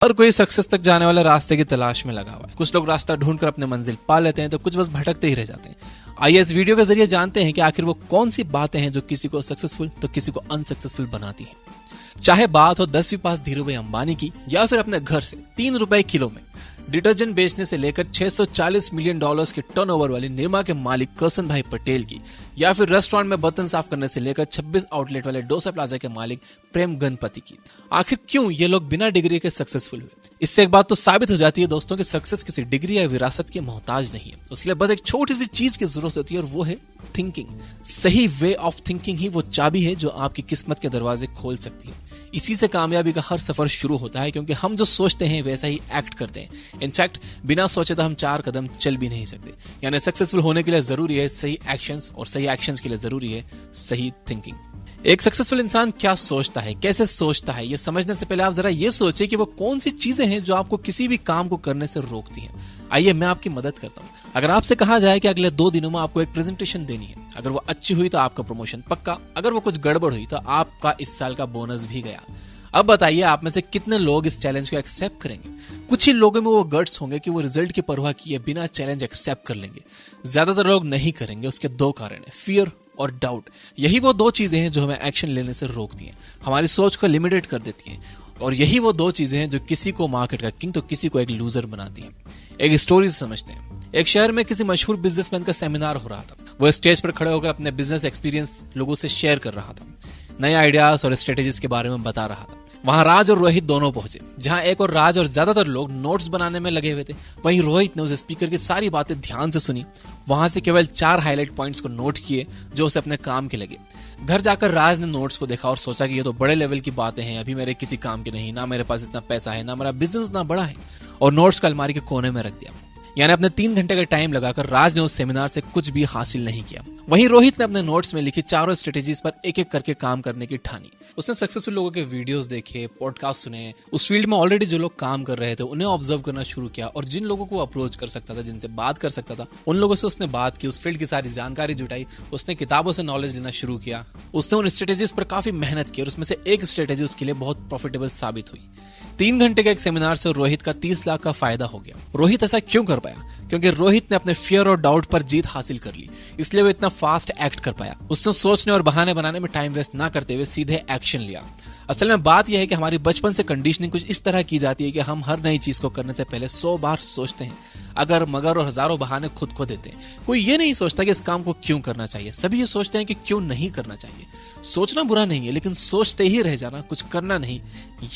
हर कोई सक्सेस तक जाने वाले रास्ते की तलाश में लगा हुआ है। कुछ लोग रास्ता ढूंढकर अपने मंजिल पा लेते हैं तो कुछ बस भटकते ही रह जाते हैं। आइए इस वीडियो के जरिए जानते हैं कि आखिर वो कौन सी बातें हैं जो किसी को सक्सेसफुल तो किसी को अनसक्सेसफुल बनाती हैं। चाहे बात हो 10वीं पास धीरूभाई अंबानी की या फिर अपने घर से 3 रुपए किलो में डिटर्जेंट बेचने से लेकर 640 मिलियन डॉलर्स के टर्नओवर वाली निरमा के मालिक करसन भाई पटेल की, या फिर रेस्टोरेंट में बर्तन साफ करने से लेकर 26 आउटलेट वाले डोसा प्लाजा के मालिक प्रेम गणपति की। आखिर क्यों ये लोग बिना डिग्री के सक्सेसफुल हुए? इससे एक बात तो साबित हो जाती है दोस्तों कि सक्सेस किसी डिग्री या विरासत के मोहताज नहीं है। उसके लिए बस एक छोटी सी चीज की जरूरत होती है और वो है थिंकिंग। सही वे ऑफ थिंकिंग ही वो चाबी है जो आपकी किस्मत के दरवाजे खोल सकती है। इसी से कामयाबी का हर सफर शुरू होता है, क्योंकि हम जो सोचते हैं वैसा ही एक्ट करते हैं। इनफैक्ट बिना सोचे तो हम 4 कदम चल भी नहीं सकते। यानी सक्सेसफुल होने के लिए जरूरी है सही एक्शंस, और सही एक्शंस के लिए जरूरी है सही थिंकिंग। एक सक्सेसफुल इंसान क्या सोचता है, कैसे सोचता है, ये समझने से पहले आप जरा ये सोचिए कि वो कौन सी चीजें हैं जो आपको किसी भी काम को करने से रोकती हैं। आइए मैं आपकी मदद करता हूँ। अगर आपसे कहा जाए कि अगले 2 दिनों में आपको एक प्रेजेंटेशन देनी है, अगर वो अच्छी हुई तो आपका प्रमोशन पक्का, अगर वो कुछ गड़बड़ हुई तो आपका इस साल का बोनस भी गया। अब बताइए आप में से कितने लोग इस चैलेंज को एक्सेप्ट करेंगे? कुछ ही लोगों में वो गट्स होंगे कि वो रिजल्ट की परवाह किए बिना चैलेंज एक्सेप्ट कर लेंगे। ज्यादातर लोग नहीं करेंगे। उसके 2 कारण है, फियर और डाउट। यही वो 2 चीजें हैं जो हमें एक्शन लेने से रोकती हैं, हमारी सोच को लिमिटेड कर देती हैं। और यही वो 2 चीजें हैं जो किसी को मार्केट का किंग तो किसी को एक लूजर बनाती हैं। एक स्टोरी से समझते हैं। एक शहर में किसी मशहूर बिजनेसमैन का सेमिनार हो रहा था। वो स्टेज पर खड़े होकर अपने बिजनेस एक्सपीरियंस लोगों से शेयर कर रहा था, नए आइडियाज और स्ट्रेटेजीज के बारे में बता रहा था। वहां राज और रोहित दोनों पहुंचे। जहां एक और राज और ज्यादातर लोग नोट्स बनाने में लगे हुए थे, वहीं रोहित ने उस स्पीकर की सारी बातें ध्यान से सुनी। वहां से केवल 4 हाईलाइट पॉइंट्स को नोट किए जो उसे अपने काम के लगे। घर जाकर राज ने नोट्स को देखा और सोचा कि ये तो बड़े लेवल की बातें हैं, अभी मेरे किसी काम के नहीं, ना मेरे पास इतना पैसा है, ना मेरा बिजनेस उतना बड़ा है, और नोट्स को अलमारी के कोने में रख दिया। यानी अपने 3 घंटे का टाइम लगाकर राज ने उस सेमिनार से कुछ भी हासिल नहीं किया। वहीं रोहित ने अपने नोट्स में लिखी 4 स्ट्रेटेजीज पर एक-एक करके काम करने की ठानी। उसने सक्सेसफुल लोगों के वीडियोस देखे, पॉडकास्ट सुने, उस फील्ड में ऑलरेडी जो लोग काम कर रहे थे उन्हें ऑब्जर्व करना शुरू किया, और जिन लोगों को अप्रोच कर सकता था, जिनसे बात कर सकता था, उन लोगों से उसने बात की, उस फील्ड की सारी जानकारी जुटाई। उसने किताबों से नॉलेज लेना शुरू किया। उसने उन स्ट्रेटेजीज पर काफी मेहनत की और उसमें से एक स्ट्रेटेजी उसके लिए बहुत प्रॉफिटेबल साबित हुई। 3 घंटे के एक सेमिनार से रोहित का 30 लाख का फायदा हो गया। रोहित ऐसा क्यों कर पाया? क्योंकि रोहित ने अपने फियर और डाउट पर जीत हासिल कर ली, इसलिए वो इतना फास्ट एक्ट कर पाया। उसने सोचने और बहाने बनाने में टाइम वेस्ट ना करते हुए सीधे एक्शन लिया। असल में बात यह है कि हमारी बचपन से कंडीशनिंग कुछ इस तरह की जाती है कि हम हर नई चीज को करने से पहले 100 बार सोचते हैं, अगर मगर और हजारों बहाने खुद को देते हैं। कोई ये नहीं सोचता कि इस काम को क्यों करना चाहिए, सभी ये सोचते हैं कि क्यों नहीं करना चाहिए। सोचना बुरा नहीं है, लेकिन सोचते ही रह जाना, कुछ करना नहीं,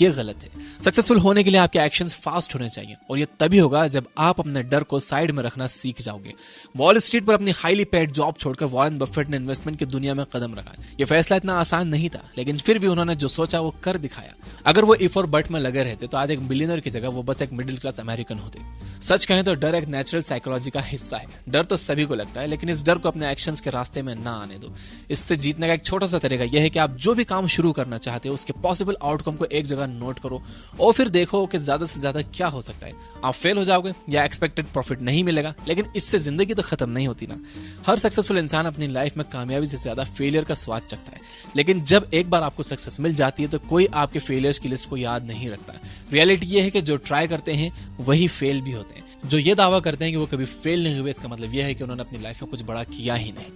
ये गलत है। सक्सेसफुल होने के लिए आपके एक्शंस फास्ट होने चाहिए, और ये तभी होगा जब आप अपने डर को साइड में रखना सीख जाओगे। वॉल स्ट्रीट पर अपनी हाईली पेड जॉब छोड़कर वॉरेन बफेट ने इन्वेस्टमेंट की दुनिया में कदम रखा। ये फैसला इतना आसान नहीं था, लेकिन फिर भी उन्होंने जो सोचा वो कर दिखाया। अगर वो इफ और बट में लगे रहते तो आज एक बिलियनर की जगह वो बस एक मिडिल क्लास अमेरिकन होते। सच कहें तो डर एक नेचुरल साइकोलॉजी का हिस्सा है। डर तो सभी को लगता है, लेकिन इस डर को अपने एक्शंस के रास्ते में ना आने दो। इससे जीतने का एक छोटा सा तरीका यह है कि आप जो भी काम शुरू करना चाहते हो उसके पॉसिबल आउटकम को एक जगह नोट करो और फिर देखो कि ज्यादा से ज्यादा क्या हो सकता है। आप फेल हो जाओगे या एक्सपेक्टेड प्रॉफिट नहीं मिलेगा, लेकिन इससे जिंदगी तो खत्म नहीं होती ना। हर सक्सेसफुल इंसान अपनी लाइफ में कामयाबी से ज्यादा फेलियर का स्वाद चखता है, लेकिन जब एक बार आपको सक्सेस मिल जाती है तो कोई आपके फेलियर्स की लिस्ट को याद नहीं रखता। रियलिटी ये है कि जो ट्राई करते हैं वही फेल भी होते हैं। जो ये दावा करते हैं कि वो कभी फेल नहीं हुए, इसका मतलब यह है कि उन्होंने अपनी लाइफ में कुछ बड़ा किया ही नहीं।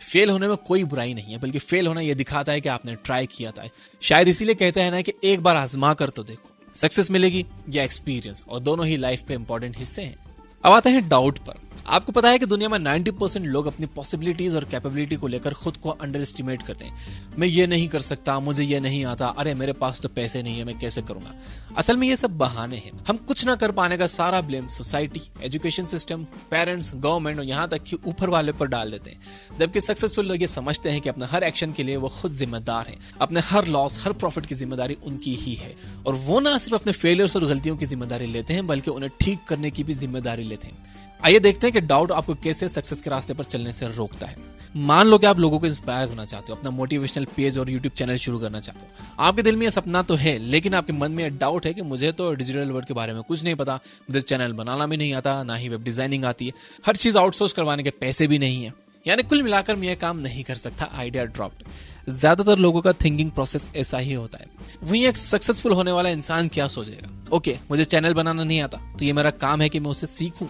फेल होने में कोई बुराई नहीं है, बल्कि फेल होना यह दिखाता है कि आपने ट्राई किया था। शायद इसीलिए कहते हैं ना कि एक बार आजमा कर तो देखो, सक्सेस मिलेगी या एक्सपीरियंस, और दोनों ही लाइफ के इंपॉर्टेंट हिस्से हैं। अब आते हैं डाउट पर। आपको पता है कि दुनिया में 90% लोग अपनी पॉसिबिलिटीज और कैपेबिलिटी को लेकर खुद को अंडर एस्टिमेट करते हैं। मैं ये नहीं कर सकता, मुझे ये नहीं आता, अरे मेरे पास तो पैसे नहीं है, मैं कैसे करूंगा। असल में ये सब बहाने हैं। हम कुछ ना कर पाने का सारा blame society, education system, parents, government और यहाँ तक कि ऊपर वाले पर डाल देते हैं। जबकि सक्सेसफुल लोग ये समझते हैं कि अपने हर एक्शन के लिए वो खुद जिम्मेदार हैं। अपने हर लॉस, हर प्रॉफिट की जिम्मेदारी उनकी ही है, और वो ना सिर्फ अपने फेलियर्स और गलतियों की जिम्मेदारी लेते हैं, बल्कि उन्हें ठीक करने की भी जिम्मेदारी लेते हैं। आइए देखते हैं कि डाउट आपको कैसे सक्सेस के रास्ते पर चलने से रोकता है। मान लो कि आप लोगों को इंस्पायर करना चाहते हो, अपना मोटिवेशनल पेज और यूट्यूब चैनल शुरू करना चाहते हो। आपके दिल में यह सपना तो है, लेकिन आपके मन में यह डाउट है कि मुझे तो डिजिटल वर्ल्ड के बारे में कुछ नहीं पता, मुझे चैनल बनाना भी नहीं आता, ना ही वेब डिजाइनिंग आती है, हर चीज आउटसोर्स करवाने के पैसे भी नहीं है। यानी कुल मिलाकर मैं यह काम नहीं कर सकता, आइडिया ड्रॉप्ड। ज्यादातर लोगों का थिंकिंग प्रोसेस ऐसा ही होता है। वहीं एक सक्सेसफुल होने वाला इंसान क्या सोचेगा, ओके, मुझे चैनल बनाना नहीं आता तो ये मेरा काम है कि मैं उसे सीखूं।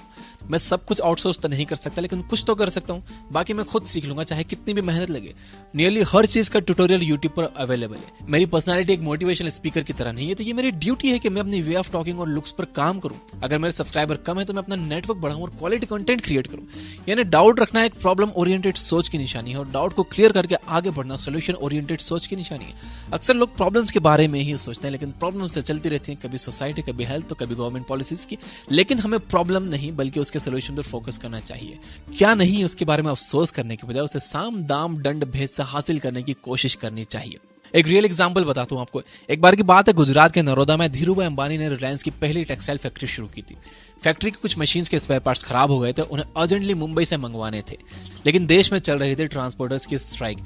मैं सब कुछ आउटसोर्स तो नहीं कर सकता, लेकिन कुछ तो कर सकता हूँ, बाकी मैं खुद सीख लूंगा चाहे कितनी भी मेहनत लगे। नियरली हर चीज का ट्यूटोरियल यूट्यूब पर अवेलेबल है। मेरी पर्सनालिटी एक मोटिवेशनल स्पीकर की तरह नहीं है, तो ये मेरी ड्यूटी है कि मैं अपनी वे ऑफ टॉकिंग और लुक्स पर काम करूं। अगर मेरे सब्सक्राइबर कम है तो मैं अपना नेटवर्क बढ़ाऊं और क्वालिटी कंटेंट क्रिएट करूं। यानी डाउट रखना एक प्रॉब्लम ओरिएंटेड सोच की निशानी है और डाउट को क्लियर करके आगे बढ़ना सोल्यूशन ओरिएंटेड सोच की निशानी है। अक्सर लोग प्रॉब्लम्स के बारे में ही सोचते हैं, लेकिन प्रॉब्लम से चलती रहती है, कभी सोसाइटी, कभी हेल्थ, तो कभी गवर्नमेंट पॉलिसीज की। लेकिन हमें प्रॉब्लम नहीं बल्कि उसके सोल्यूशन पर फोकस करना चाहिए। क्या नहीं, उसके बारे में अफसोस करने के बजाय उसे साम दाम दंड भेद से हासिल करने की कोशिश करनी चाहिए। एक रियल एग्जांपल बताता हूं आपको। एक बार की बात है, गुजरात के नरोदा में धीरूभाई अंबानी ने रिलायंस की पहली टेक्सटाइल फैक्ट्री शुरू की थी। फैक्ट्री की कुछ मशीन्स के स्पेयर पार्ट्स खराब हो गए थे, उन्हें अर्जेंटली मुंबई से मंगवाने थे, लेकिन देश में चल रही थी ट्रांसपोर्टर्स की स्ट्राइक।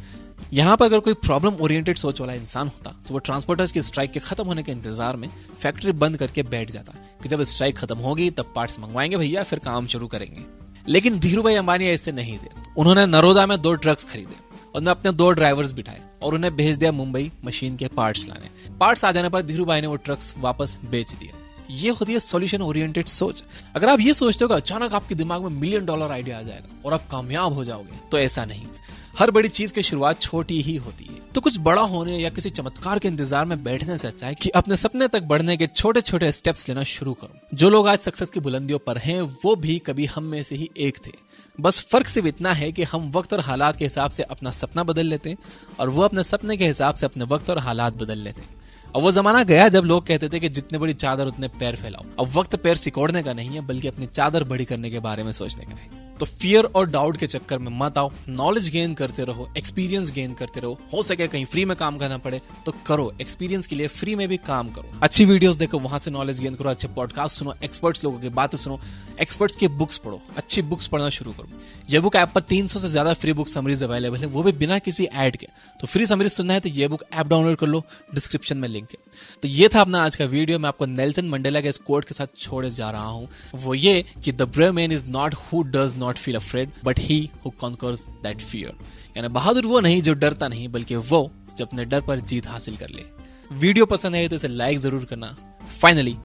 यहाँ पर अगर कोई प्रॉब्लम ओरिएंटेड सोच वाला इंसान होता तो वो ट्रांसपोर्टर्स की स्ट्राइक के खत्म होने के इंतजार में फैक्ट्री बंद करके बैठ जाता कि जब स्ट्राइक खत्म होगी तब पार्ट्स मंगवाएंगे भैया, फिर काम शुरू करेंगे। लेकिन धीरूभाई अंबानी ऐसे नहीं थे। उन्होंने नरोदा में 2 ट्रक्स खरीदे, उनमें अपने 2 ड्राइवर्स बिठाए और उन्हें भेज दिया मुंबई मशीन के पार्ट्स लाने। पार्ट्स आ जाने पर धीरूभाई ने वो ट्रक्स वापस बेच दिए। ये होती है सॉल्यूशन ओरिएंटेड सोच। अगर आप ये सोचते हो कि अचानक आपके दिमाग में $1 मिलियन आइडिया आ जाएगा और आप कामयाब हो जाओगे, तो ऐसा नहीं है। हर बड़ी चीज की शुरुआत छोटी ही होती है। तो कुछ बड़ा होने या किसी चमत्कार के इंतजार में बैठने से अच्छा है कि अपने सपने तक बढ़ने के छोटे छोटे स्टेप्स लेना शुरू करो। जो लोग आज सक्सेस की बुलंदियों पर हैं, वो भी कभी हम में से ही एक थे। बस फर्क सिर्फ इतना है कि हम वक्त और हालात के हिसाब से अपना सपना बदल लेते हैं और वो अपने सपने के हिसाब से अपने वक्त और हालात बदल लेते हैं। अब वो जमाना गया जब लोग कहते थे कि जितने बड़ी चादर उतने पैर फैलाओ। अब वक्त पैर सिकोड़ने का नहीं है, बल्कि अपनी चादर बड़ी करने के बारे में सोचने का है। तो फियर और डाउट के चक्कर में मत आओ, नॉलेज गेन करते रहो, एक्सपीरियंस गेन करते रहो। हो सके कहीं फ्री में काम करना पड़े तो करो, एक्सपीरियंस के लिए फ्री में भी काम करो। अच्छी वीडियोस देखो, वहां से नॉलेज गेन करो, अच्छे पॉडकास्ट सुनो, एक्सपर्ट्स लोगों की बातें सुनो, एक्सपर्ट्स की बुक्स पढ़ो, अच्छी बुक्स पढ़ना शुरू करो। ये बुक ऐप पर 300 से ज्यादा फ्री बुक समरीज अवेलेबल है, वो भी बिना किसी ऐड के। तो फ्री समरीज सुनना है तो ये बुक ऐप डाउनलोड कर लो, डिस्क्रिप्शन में लिंक है। तो ये था अपना आज का वीडियो। मैं आपको नेल्सन मंडेला के इस कोट के साथ छोड़े जा रहा हूं, वो ये कि the brave man is not who does not feel afraid but he who conquers that fear. यानी बहादुर वो नहीं जो डरता नहीं, बल्कि वो जो अपने डर पर जीत हासिल कर ले। वीडियो पसंद है तो इसे लाइक जरूर करना। फाइनली